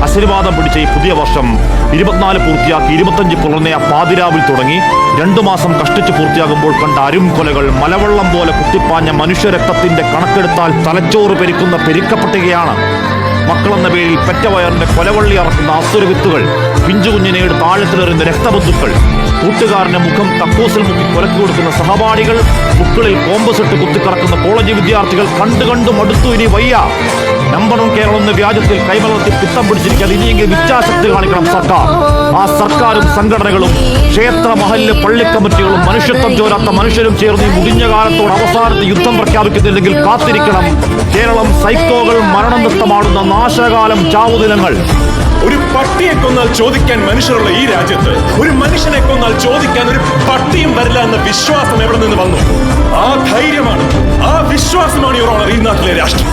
ആശീർവാദം പിടിച്ച ഈ പുതിയ വർഷം 24 പൂർത്തിയാക്കി 25 പുലർന്നെ പാതിരാവിൽ തുടങ്ങി 2 മാസം കഷ്ടിച്ച് പൂർത്തിയാകുമ്പോൾ കണ്ട അരുംകൊലകൾ, മലവെള്ളം പോലെ കുത്തിപ്പാഞ്ഞ മനുഷ്യരക്തത്തിന്റെ കണക്കെടുത്താൽ തലച്ചോറ് പെരുക്കുന്ന പെരുക്കപ്പട്ടികയാണ്. മക്കളെന്ന പേരിൽ പെറ്റവയറിന്റെ കൊലവള്ളി അറക്കുന്ന അസുര വിത്തുകൾ, പിഞ്ചുകുഞ്ഞിനെയുടെ താഴത്തിലെറിയുന്ന രക്തബന്ധുക്കൾ, കൂട്ടുകാരന്റെ മുഖം കക്കൂസിൽ മുക്കി കൊലക്ക് കൊടുക്കുന്ന സഹപാഠികൾ, ബുക്കളിൽ കോമ്പസിട്ട് കുത്തിക്കറക്കുന്ന കോളേജ് വിദ്യാർത്ഥികൾ, കണ്ടു മടുത്തു, ഇനി വയ്യ. നമ്പർ 1 കേരളം എന്ന വ്യാജത്തിൽ കൈമലർത്തി പിത്തം പിടിച്ചിരിക്കാതെ ഇനിയെങ്കിലും ഇച്ഛാശക്തി കാണിക്കണം സർക്കാർ. ആ സർക്കാരും സംഘടനകളും ക്ഷേത്ര മഹല്ല് പള്ളി കമ്മിറ്റികളും മനുഷ്യത്വം ചോരാത്ത മനുഷ്യരും ചേർന്ന് ഈ മുടിഞ്ഞ കാലത്തോട് അവസാനത്തെ യുദ്ധം പ്രഖ്യാപിക്കുന്നില്ലെങ്കിൽ കാത്തിരിക്കണം. കേരളം സൈക്കോകൾ മരണം നൃത്തമാടുന്ന നാശകാലം ചാവുദിനങ്ങൾ. ഒരു പട്ടിയെ കൊന്നാൽ ചോദിക്കാൻ മനുഷ്യരുള്ള ഈ രാജ്യത്ത് ഒരു മനുഷ്യനെ കൊന്നാൽ ചോദിക്കാൻ ഒരു പട്ടിയും വരില്ല എന്ന വിശ്വാസം എവിടെ നിന്ന് വന്നു? ആ ധൈര്യമാണ്, ആ വിശ്വാസമാണ് യുവർ ഓണർ ഈ നാട്ടിലെ രാഷ്ട്രം.